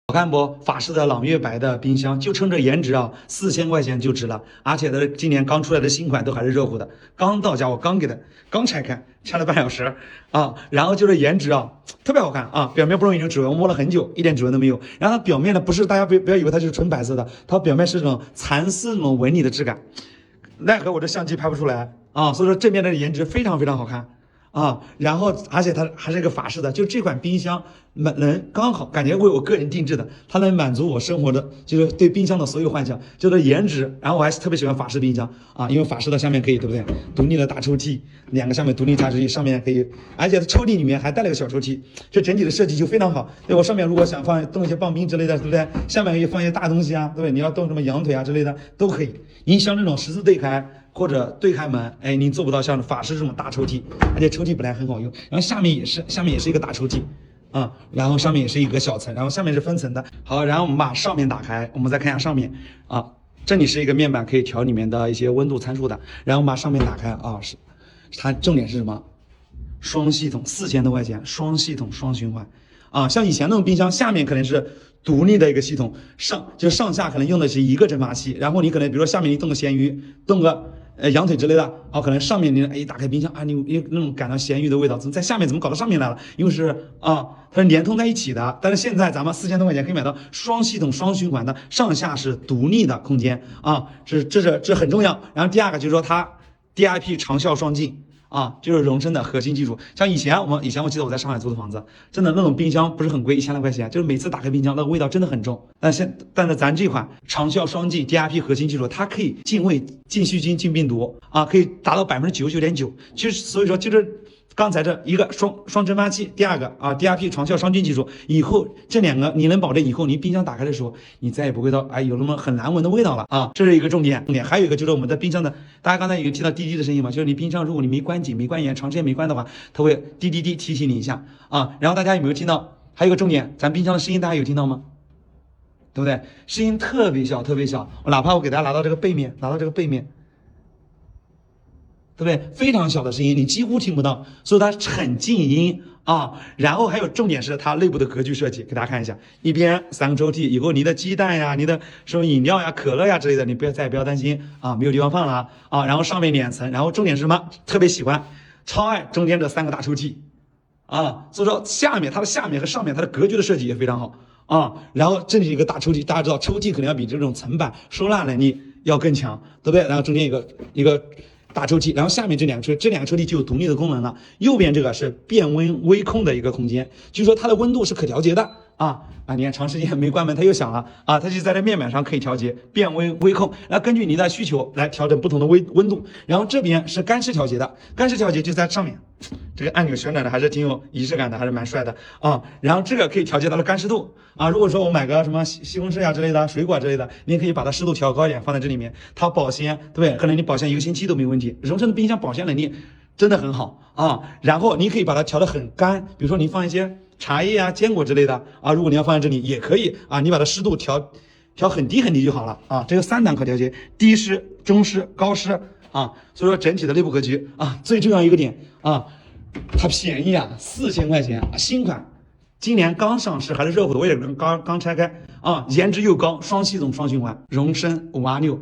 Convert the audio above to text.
好看不？法式的朗悦白的冰箱，就冲这颜值啊，4000块钱就值了。而且它今年刚出来的新款都还是热乎的，刚到家我刚给它刚拆开，拆了半小时啊。然后就是颜值啊，特别好看啊，表面不容易有指纹，我摸了很久，一点指纹都没有。然后它表面呢，不是大家不要以为它就是纯白色的，它表面是这种蚕丝这种纹理的质感，奈何我这相机拍不出来啊。所以说正面的颜值非常非常好看。啊，然后而且它还是一个法式的，就这款冰箱能刚好感觉为我个人定制的，它能满足我生活的，就是对冰箱的所有幻想，就是颜值。然后我还是特别喜欢法式冰箱啊，因为法式的下面可以对不对？独立的大抽屉，两个下面独立茶几，上面可以，而且抽屉里面还带了个小抽屉，这整体的设计就非常好。对，我上面如果想冻一些棒冰之类的，对不对？下面可以放一些大东西啊，对不对？你要冻什么羊腿啊之类的都可以。你像这种十字对开。或者对开门，哎，你做不到像法式这种大抽屉，而且抽屉本来很好用，然后下面也是一个大抽屉啊，然后上面也是一个小层，然后下面是分层的。好，然后我们把上面打开，我们再看一下上面啊，这里是一个面板，可以调里面的一些温度参数的。然后我们把上面打开啊，它重点是什么？双系统，4000多块钱，双系统双循环。啊，像以前那种冰箱，下面可能是独立的一个系统，上下可能用的是一个蒸发器，然后你可能比如说下面你冻个咸鱼，冻个羊腿之类的，啊，可能上面你一打开冰箱啊，你那种感到咸鱼的味道，在下面怎么搞到上面来了？因为是啊，它是连通在一起的。但是现在咱们4000多块钱可以买到双系统双循环的，上下是独立的空间啊，这很重要。然后第二个就是说它 DIP 长效双净。啊，就是荣升的核心技术。像以前我记得我在上海租的房子，真的那种冰箱不是很贵，1000来块钱，就是每次打开冰箱那个味道真的很重。但是咱这款长效双净 DIP 核心技术，它可以净味、净细菌、净病毒啊，可以达到99.9%。其实所以说就是刚才这一个双蒸发器，第二个啊 DIP 长效双净技术，以后这两个你能保证以后你冰箱打开的时候，你再也不会到有那么很难闻的味道了啊，这是一个重点。还有一个就是我们的冰箱的，大家刚才有听到滴滴的声音吗？就是你冰箱如果你没关紧、没关严、长时间没关的话，它会滴滴滴提醒你一下啊。然后大家有没有听到？还有一个重点，咱冰箱的声音大家有听到吗？对不对？声音特别小，特别小。哪怕我给大家拿到这个背面，对不对？非常小的声音，你几乎听不到，所以它很静音啊。然后还有重点是它内部的格局设计，给大家看一下，一边3个抽屉，以后你的鸡蛋呀、你的什么饮料呀、可乐呀之类的，你再也不要担心啊，没有地方放了啊。然后上面2层，然后重点是什么？特别喜欢，超爱中间这3个大抽屉啊。所以说它的下面和上面它的格局的设计也非常好啊。然后这里一个大抽屉，大家知道抽屉肯定要比这种层板收纳能力要更强，对不对？然后中间一个大抽屉，然后下面这两个抽屉就有独立的功能了。右边这个是变温微控的一个空间，就是说它的温度是可调节的啊。你看长时间没关门，它又响了啊，它就在这面板上可以调节变温微控，然后根据你的需求来调整不同的温度。然后这边是干湿调节的，干湿调节就在上面，这个按钮旋转的还是挺有仪式感的，还是蛮帅的啊。然后这个可以调节它的干湿度啊。如果说我买个什么西红柿呀之类的、水果之类的，你也可以把它湿度调高一点，放在这里面，它保鲜，对不对？可能你保鲜1个星期都没问题。荣升的冰箱保鲜能力真的很好啊。然后你可以把它调得很干，比如说你放一些茶叶啊、坚果之类的啊，如果你要放在这里也可以啊，你把它湿度调很低很低就好了啊。这个3档可调节，低湿、中湿、高湿啊。所以说整体的内部格局啊，最重要一个点啊，它便宜啊，4000块钱啊，新款。今年刚上市还是热乎的，我也刚拆开啊，颜值又高，双系统双循环，荣升526。